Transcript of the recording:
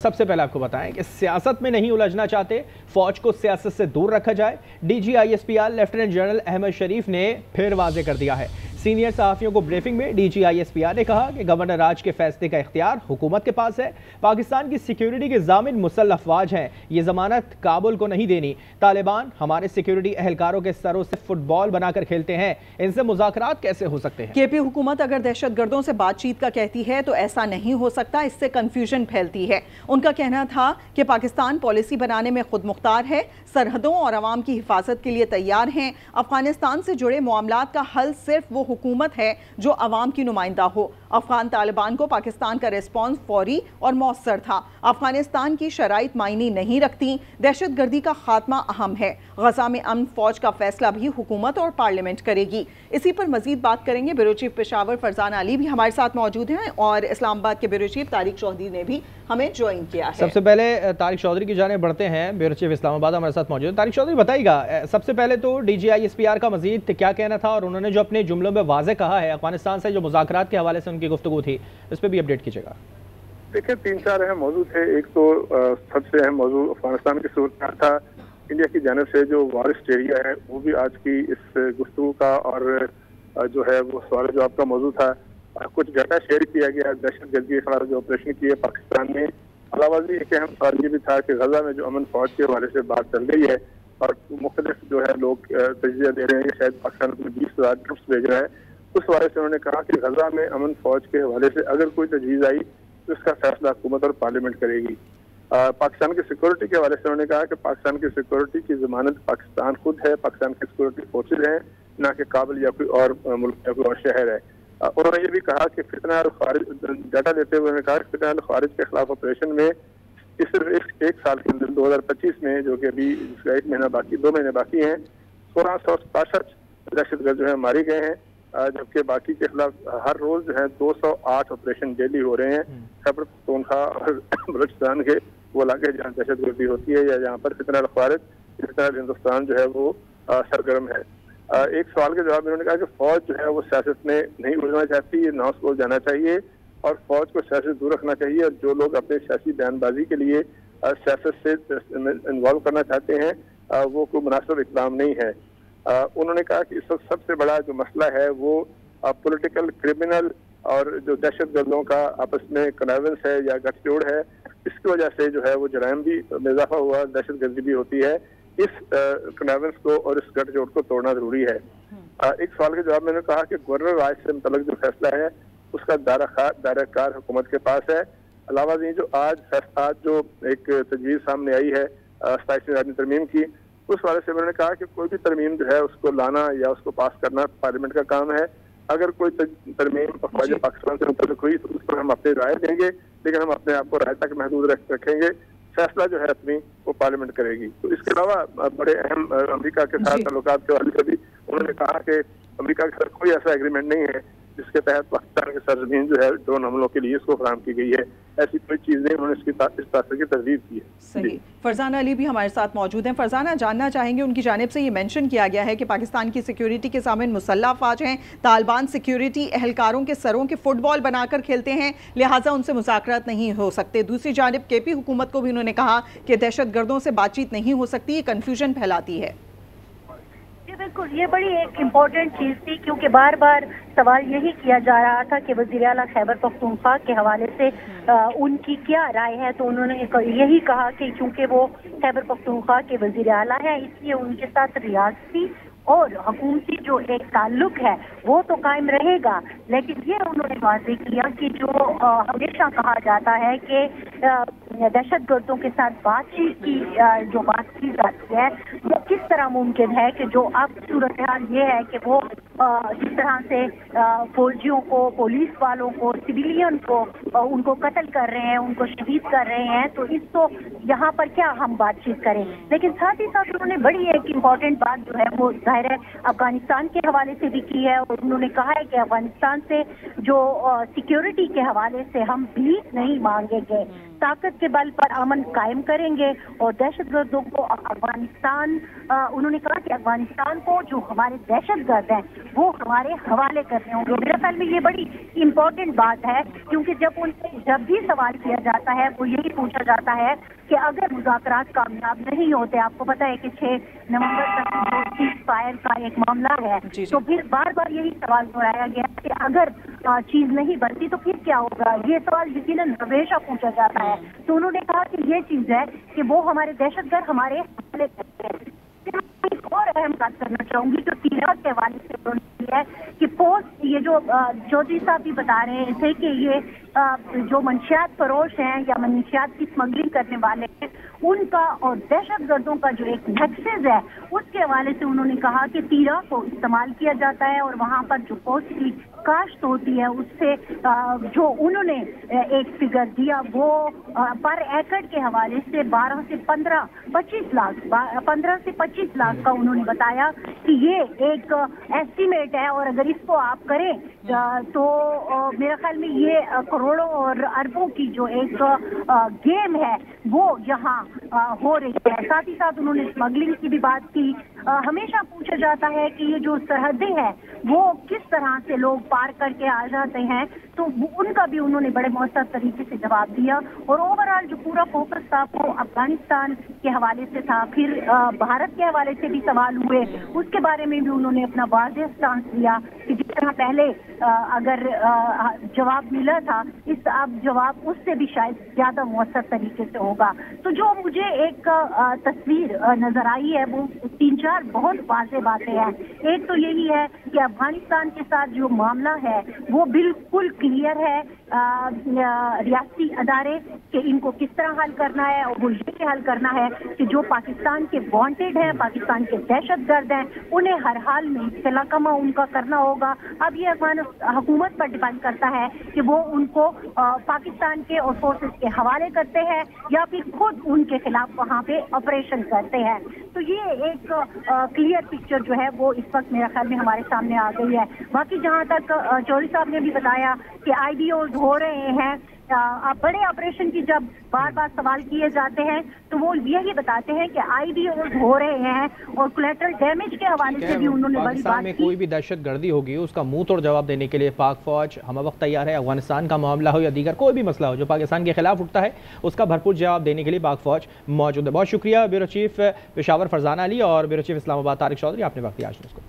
सबसे पहले आपको बताएं कि सियासत में नहीं उलझना चाहते, फौज को सियासत से दूर रखा जाए। DGISPR लेफ्टिनेंट जनरल अहमद शरीफ ने फिर वाजे कर दिया है। सीनियर सहाफ़ियों को ब्रीफिंग में DGISPR ने कहा कि गवर्नर राज के फैसले का इख्तियार हुकूमत के पास है। पाकिस्तान की सिक्योरिटी के ज़ामिन मुसल्लह अफवाज हैं, ये ज़मानत काबुल को नहीं देनी। तालिबान हमारे सिक्योरिटी एहलकारों के सरों से फुटबॉल बनाकर खेलते हैं, इनसे मुज़ाकरात कैसे हो सकते हैं? KP हुकूमत अगर दहशतगर्दों से बातचीत का कहती है तो ऐसा नहीं हो सकता, इससे कन्फ्यूजन फैलती है। उनका कहना था कि पाकिस्तान पॉलिसी बनाने में खुद मुख्तार है, सरहदों और अवाम की हिफाजत के लिए तैयार हैं। अफगानिस्तान से जुड़े मामलात का हल सिर्फ वो हुकूमत है जो अवाम की नुमाइंदा हो। अफगान तालिबान को पाकिस्तान का रिस्पॉन्स फौरी और मौसर था। अफगानिस्तान की शराइत मायने नहीं रखती, दहशतगर्दी का खात्मा अहम है। गजा में अमन फौज का फैसला भी हुकूमत और पार्लियामेंट करेगी। इसी पर मजीद बात करेंगे। ब्यूरो चीफ पेशावर फरजाना अली भी हमारे साथ मौजूद हैं और इस्लामाबाद के ब्यूरो चीफ तारिक चौधरी ने भी हमें ज्वाइन किया है। सबसे पहले तारिक चौधरी की जाने बढ़ते हैं, ब्यूरो चीफ इस्लामाबाद हमारे साथ मौजूद है। तारिक चौधरी बताइएगा, सबसे पहले तो DGISPR का मजीद क्या कहना था और उन्होंने जो अपने जुमलों में वाज़े कहा है अफगानिस्तान से जो मुज़ाकरात के हवाले से उनकी गुफ्तगू थी, इस पर भी अपडेट कीजिएगा। देखिए 3-4 अहम मौजूद थे। एक तो सबसे अहम मौजू अफगानिस्तान की सूरत था। इंडिया की जानिब से जो वारिस्ट एरिया है वो भी आज की इस गुफ्तगू का और जो है वो सवाल जवाब का मौजू था। कुछ डाटा शेयर किया गया दहशतगर्दी के खिलाफ जो ऑपरेशन किए पाकिस्तान ने। अलावा एक अहम सवाल ये भी था कि गजा में जो अमन फौज के हवाले से बात चल रही है और मुख्तलिफ जो है लोग तजज़िया दे रहे हैं कि शायद पाकिस्तान अपने 20,000 ट्रुप्स भेज रहा है, उस हवाले से उन्होंने कहा कि गजा में अमन फौज के हवाले से अगर कोई तजवीज़ आई तो इसका फैसला हुकूमत और पार्लियामेंट करेगी। पाकिस्तान की सिक्योरिटी के हवाले से उन्होंने कहा कि पाकिस्तान की सिक्योरिटी की जमानत पाकिस्तान खुद है, पाकिस्तान की सिक्योरिटी फोर्सेज हैं, ना कि काबुल या कोई और मुल्क या कोई और शहर है। उन्होंने ये भी कहा कि फितना अल खारिज डाटा देते हुए उन्होंने कहा कि फितना अल खारिज के खिलाफ ऑपरेशन में सिर्फ एक साल के अंदर 2025 में, जो कि अभी जिसका 1 महीना बाकी 2 महीने बाकी हैं, 1667 दहशतगर्द जो है मारे गए हैं, जबकि बाकी के खिलाफ हर रोज जो है 208 ऑपरेशन डेली हो रहे हैं। खैबर पख्तूनख्वा और बलूचिस्तान के वो इलाके जहाँ दहशतगर्दी होती है या जहाँ पर फितना अल खारिज फितना अल हिंदुस्तान जो है वो सरगर्म है। एक सवाल के जवाब में उन्होंने कहा कि फौज जो है वो सियासत में नहीं उलझना चाहती, ये नौ स्कूल जाना चाहिए और फौज को सियासत से दूर रखना चाहिए और जो लोग अपने सियासी बयानबाजी के लिए सियासत से इन्वॉल्व करना चाहते हैं वो कोई मुनासिब इकदाम नहीं है। उन्होंने कहा कि इस वक्त सबसे बड़ा जो मसला है वो पॉलिटिकल क्रिमिनल और जो दहशतगर्दों का आपस में कनेवेंस है या गठजोड़ है, इसकी वजह से जो है वो जराइम भी में इजाफा हुआ, दहशतगर्दी भी होती है। इस कनेवेंस को और इस गठजोड़ को तोड़ना जरूरी है। एक सवाल के जवाब में मैंने कहा कि गवर्नर राज से मुतल्लिक जो फैसला है उसका दायरा हुकूमत के पास है। अलावा जो आज जो एक तजवीज़ सामने आई है 27वीं आईनी तरमीम की, उस वाले से उन्होंने कहा कि कोई भी तरमीम जो है उसको लाना या उसको पास करना पार्लियामेंट का काम है। अगर कोई तरमीम फौज पाकिस्तान से मुतल्लिक हुई तो उस पर हम अपनी राय देंगे, लेकिन हम अपने आप को राय तक महदूद रखेंगे। फैसला जो है अपनी वो पार्लियामेंट करेगी। तो इसके अलावा बड़े अहम अमेरिका के साथ ताल्लुकात के हवाले से भी उन्होंने कहा कि अमेरिका के साथ कोई ऐसा एग्रीमेंट नहीं है जिसके तहत पाकिस्तान की सरजमीन जो है ड्रोन हमलों के लिए इसको फराहम की गई है। ऐसी कोई चीज़ नहीं, उन्होंने इस बात की तजवीज़ की है। सही। फरजाना अली भी हमारे साथ मौजूद हैं। फरजाना, जानना चाहेंगे, उनकी जानिब से ये मेंशन किया गया है कि पाकिस्तान की सिक्योरिटी के सामने मुसल्लह अफवाज हैं, तालिबान सिक्योरिटी एहलकारों के सरों के फुटबॉल बनाकर खेलते हैं, लिहाजा उनसे मुज़ाकरात नहीं हो सकते। दूसरी जानिब KP हुकूमत को भी उन्होंने कहा कि दहशतगर्दों से बातचीत नहीं हो सकती, ये कन्फ्यूजन फैलाती है। बिल्कुल, ये बड़ी एक इम्पोर्टेंट चीज़ थी क्योंकि बार बार सवाल यही किया जा रहा था कि वज़ीर आला खैबर पख्तूनख्वा के हवाले से उनकी क्या राय है। तो उन्होंने यही कहा कि क्योंकि वो खैबर पख्तूनख्वा के वज़ीर आला है, इसलिए उनके साथ रियासती और हुकूमती जो एक ताल्लुक है वो तो कायम रहेगा। लेकिन ये उन्होंने वाज़ेह किया कि जो हमेशा कहा जाता है कि दहशतगर्दों के साथ बातचीत की जो बात की जाती है वो किस तरह मुमकिन है कि जो अब सूरत हाल ये है कि वो जिस तरह से फौजियों को, पुलिस वालों को, सिविलियन को उनको कत्ल कर रहे हैं, उनको शहीद कर रहे हैं, तो इस तो यहाँ पर क्या हम बातचीत करें। लेकिन साथ ही साथ उन्होंने बड़ी एक इम्पॉर्टेंट बात जो है वो जाहिर है अफगानिस्तान के हवाले से भी की है और उन्होंने कहा है कि अफगानिस्तान से जो सिक्योरिटी के हवाले से हम भीख नहीं मांगेंगे, ताकत के बल पर अमन कायम करेंगे और दहशतगर्दों को अफगानिस्तान उन्होंने कहा कि अफगानिस्तान को जो हमारे दहशतगर्द हैं وہ ہمارے حوالے کرنے ہوں گے۔ میرے خیال میں یہ بڑی امپورٹنٹ بات ہے، کیونکہ جب ان سے جب بھی سوال کیا جاتا ہے وہ یہی پوچھا جاتا ہے کہ اگر مذاکرات کامیاب نہیں ہوتے، آپ کو پتہ ہے کہ 6 نومبر تک جو سیز فائر کا ایک معاملہ ہے، تو پھر بار بار یہی سوال دہرایا گیا کہ اگر چیز نہیں بنتی تو پھر کیا ہوگا، یہ سوال یقیناً ہمیشہ پوچھا جاتا ہے۔ تو انہوں نے کہا کہ یہ چیز ہے کہ وہ ہمارے دہشت گرد ہمارے حوالے کرتے ہیں۔ ایک اور اہم بات کرنا چاہوں گی جو تیراک کے حوالے سے انہوں نے کی ہے کہ پوسٹ یہ جو چودھری صاحب بھی بتا رہے تھے کہ یہ جو منشیات فروش ہیں یا منشیات کی اسمگلنگ کرنے والے ہیں ان کا اور دہشت گردوں کا جو ایک نیکسس ہے اس کے حوالے سے انہوں نے کہا کہ تیرا کو استعمال کیا جاتا ہے اور وہاں پر جو پوسٹ کی کاشت ہوتی ہے اس سے جو انہوں نے ایک فگر دیا وہ پر ایکڑ کے حوالے سے 12 سے 25 لاکھ کا انہوں نے بتایا کہ یہ ایک ایسٹیمیٹ ہے، اور اگر اس کو آپ کریں تو میرے خیال میں یہ کروڑوں اور اربوں کی جو ایک گیم ہے وہ یہاں ہو رہی ہے۔ ساتھ ہی ساتھ انہوں نے اسمگلنگ کی بھی بات کی۔ ہمیشہ پوچھا جاتا ہے کہ یہ جو سرحدیں ہیں وہ کس طرح سے لوگ پار کر کے آ جاتے ہیں، تو ان کا بھی انہوں نے بڑے مؤثر طریقے سے جواب دیا، اور اوور آل جو پورا فوکس تھا وہ افغانستان کے حوالے سے تھا۔ پھر بھارت کے حوالے سے بھی سوال ہوئے، اس کے بارے میں بھی انہوں نے اپنا واضح اسٹانس لیا کہ جس طرح پہلے اگر جواب ملا تھا اب جواب اس سے بھی شاید زیادہ مؤثر طریقے سے ہوگا۔ تو جو مجھے ایک تصویر نظر آئی ہے وہ 3-4 بہت واضح باتیں ہیں۔ ایک تو یہی ہے کہ افغانستان کے ساتھ جو معاملہ ہے وہ بالکل کلیئر ہے، ریاستی ادارے کہ ان کو کس طرح حل کرنا ہے، اور وہ یہ حل کرنا ہے کہ جو پاکستان کے وانٹیڈ ہیں، پاکستان کے دہشت گرد ہیں، انہیں ہر حال میں اصطلاح کما ان کا کرنا ہوگا۔ اب یہ افغان حکومت پر ڈیپینڈ کرتا ہے کہ وہ ان کو پاکستان کے اور فورسز کے حوالے کرتے ہیں یا پھر خود ان کے خلاف وہاں پہ آپریشن کرتے ہیں۔ تو یہ ایک کلیئر پکچر جو ہے وہ اس وقت میرے خیال میں ہمارے سامنے آ گئی ہے۔ باقی جہاں تک چودھری صاحب نے بھی بتایا کہ آئی ڈی اوز ہو رہے ہیں، بڑے آپریشن کی جب بار بار سوال کیے جاتے ہیں تو وہ یہی بتاتے ہیں کہ آئی ڈی اوز ہو رہے ہیں، اور کولیٹرل ڈیمیج کے حوالے سے بھی انہوں نے بڑی پاکستان بات میں کی۔ کوئی بھی دہشت گردی ہوگی اس کا منہ توڑ جواب دینے کے لیے پاک فوج ہم وقت تیار ہے۔ افغانستان کا معاملہ ہو یا دیگر کوئی بھی مسئلہ ہو جو پاکستان کے خلاف اٹھتا ہے اس کا بھرپور جواب دینے کے لیے پاک فوج موجود ہے۔ بہت شکریہ بیورو چیف پشاور فرزانہ علی اور بیورو چیف اسلام آباد طارق چودھری، آپ نے وقت دیا آج کو۔